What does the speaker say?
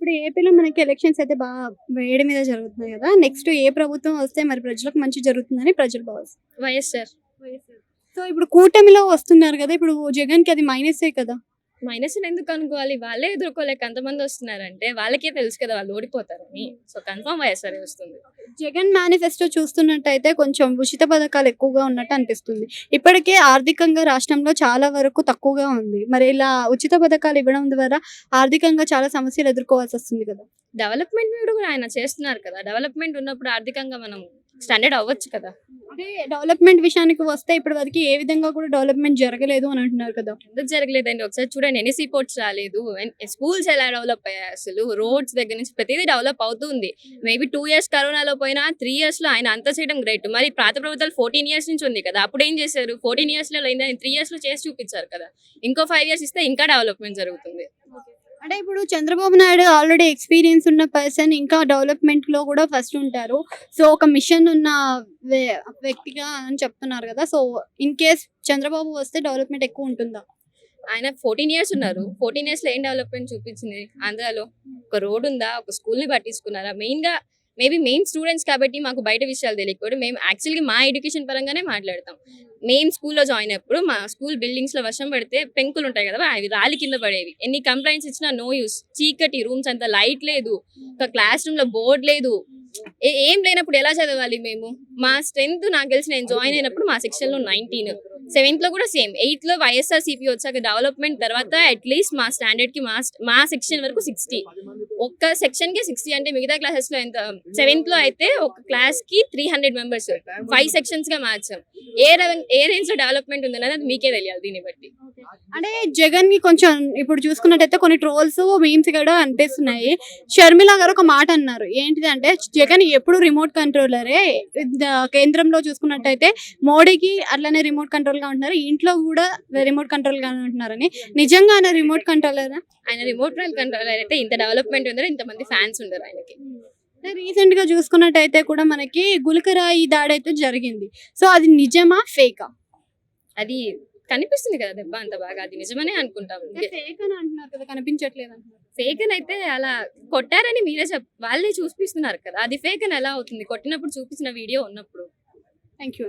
ఇప్పుడు ఏపీలో మనకి ఎలక్షన్స్ అయితే వేడి మీద జరుగుతున్నాయి కదా! నెక్స్ట్ ఏ ప్రభుత్వం వస్తే మరి ప్రజలకు మంచి జరుగుతుందని ప్రజలు భావిస్తున్నారు? వైఎస్ఆర్. సో, ఇప్పుడు కూటమిలో వస్తున్నారు కదా! ఇప్పుడు జగన్‌కి అది మైనసే కదా! మైనస్ ఎందుకు అనుకోవాలి? వాళ్ళే ఎదుర్కోలేక అంతమంది వస్తున్నారంటే వాళ్ళకే తెలుసు కదా వాళ్ళు ఓడిపోతారని. సో కన్ఫర్మ్ వైఎస్ఆర్ వస్తుంది. జగన్ మేనిఫెస్టో చూస్తున్నట్టయితే కొంచెం ఉచిత పథకాలు ఎక్కువగా ఉన్నట్టు అనిపిస్తుంది. ఇప్పటికే ఆర్థికంగా రాష్ట్రంలో చాలా వరకు తక్కువగా ఉంది. మరి ఇలా ఉచిత పథకాలు ఇవ్వడం ద్వారా ఆర్థికంగా చాలా సమస్యలు ఎదుర్కోవాల్సి వస్తుంది కదా! డెవలప్మెంట్ కూడా ఆయన చేస్తున్నారు కదా. డెవలప్మెంట్ ఉన్నప్పుడు ఆర్థికంగా మనం స్టాండర్డ్ అవ్వచ్చు కదా. అంటే డెవలప్‌మెంట్ విషయానికి వస్తే ఇప్పటి వరకు ఏ విధంగా కూడా డెవలప్‌మెంట్ జరగలేదు అని అంటున్నారు కదా! ఎందుకు జరగలేదండి? ఒకసారి చూడండి ఎన్ని సీపోర్ట్స్ రాలేదు. స్కూల్స్ ఎలా డెవలప్ అయ్యాయి అసలు? రోడ్స్ దగ్గర నుంచి ప్రతిదీ డెవలప్ అవుతుంది. మేబీ 2 ఇయర్స్ కరోనాలో పోయినా 3 ఇయర్స్‌లో ఆయన అంతా చేయడం గ్రేట్. మరి పాత ప్రభుత్వాలు 14 ఇయర్స్ నుంచి ఉంది కదా. అప్పుడు ఏం చేశారు? 14 ఇయర్స్‌లో అయిందని 3 ఇయర్స్‌లో చేసి చూపించారు కదా. ఇంకో 5 ఇయర్స్ ఇస్తే ఇంకా డెవలప్మెంట్ జరుగుతుంది. అంటే ఇప్పుడు చంద్రబాబు నాయుడు ఆల్రెడీ ఎక్స్‌పీరియన్స్ ఉన్న పర్సన్ ఇంకా డెవలప్‌మెంట్‌లో కూడా ఫస్ట్ ఉంటారు. సో, ఒక మిషన్ ఉన్న వే వ్యక్తిగా అని చెప్తున్నారు కదా! సో, ఇన్ కేస్ చంద్రబాబు వస్తే డెవలప్‌మెంట్ ఎక్కువ ఉంటుందా? ఆయన 14 ఇయర్స్ ఉన్నారు. 14 ఇయర్స్‌లో ఏం డెవలప్మెంట్ చూపించింది ఆంధ్రాలో? ఒక రోడ్ ఉందా? ఒక స్కూల్‌ని పట్టించుకున్నారా? మెయిన్‌గా మెయిన్ స్టూడెంట్స్ కాబట్టి మాకు బయట విషయాలు తెలియకపోవడం. మేము యాక్చువల్‌గా మా ఎడ్యుకేషన్ పరంగానే మాట్లాడతాం. మేము స్కూల్‌లో జాయిన్ అయ్యేప్పుడు మా స్కూల్ బిల్డింగ్స్‌లో వర్షం పడితే పెంకులు ఉంటాయి కదా! అవి రాలి కింద పడేవి. ఎన్ని కంప్లైంట్స్ ఇచ్చినా నో యూస్. చీకటి రూమ్స్ అంతా లైట్ లేదు. ఒక క్లాస్ రూమ్‌లో బోర్డ్ లేదు. ఏం లేనప్పుడు ఎలా చదవాలి మేము? మా స్ట్రెంత్ నాకు తెలిసి నేను జాయిన్ అయినప్పుడు మా సెక్షన్‌లో 19. 7థ్‌లో కూడా సేమ్. 8థ్‌లో వైఎస్ఆర్‌సీపీ వచ్చాక డెవలప్మెంట్ తర్వాత అట్‌లీస్ట్ మా స్టాండర్డ్‌కి మా సెక్షన్ వరకు 60. ఒక్క సెక్షన్‌కి 60 అంటే మిగతా క్లాసెస్‌లో ఎంత? 7థ్‌లో అయితే ఒక క్లాస్‌కి 300 మెంబర్స్. 5 సెక్షన్స్‌గా మార్చాం. ఏ రేంజ్‌లో డెవలప్మెంట్ ఉందనేది మీకే తెలియాలి దీన్ని బట్టి. అంటే జగన్‌కి కొంచెం ఇప్పుడు చూసుకున్నట్టయితే కొన్ని ట్రోల్స్, మీమ్స్ కూడా అనిపిస్తున్నాయి. షర్మిల గారు ఒక మాట అన్నారు. ఏంటిదంటే జగన్ ఎప్పుడు రిమోట్ కంట్రోలరే. కేంద్రంలో చూసుకున్నట్టయితే మోడీకి అట్లనే రిమోట్ కంట్రోల్‌గా ఉంటున్నారు. ఇంట్లో కూడా రిమోట్ కంట్రోల్‌గానే ఉంటున్నారని. నిజంగా ఆయన రిమోట్ కంట్రోలరా? ఆయన రిమోట్ కంట్రోలర్ అయితే ఇంత డెవలప్మెంట్ ఉందని ఇంతమంది ఫ్యాన్స్ ఉండరు ఆయనకి. రీసెంట్ గా చూసుకున్నట్టయితే కూడా మనకి గులకరాయి దాడి అయితే జరిగింది. సో, అది నిజమా? ఫేకా? అది కనిపిస్తుంది కదా దెబ్బ అంత బాగా. అది నిజమనే అనుకుంటాం. ఫేక్ అని అంటున్నారు కదా, కనిపించట్లేదు అంటున్నారు. ఫేక్ అని అయితే అలా కొట్టారని మీరే వాళ్ళే చూపిస్తున్నారు కదా. అది ఫేక్ అని ఎలా అవుతుంది? కొట్టినప్పుడు చూపించిన వీడియో ఉన్నప్పుడు. Thank you.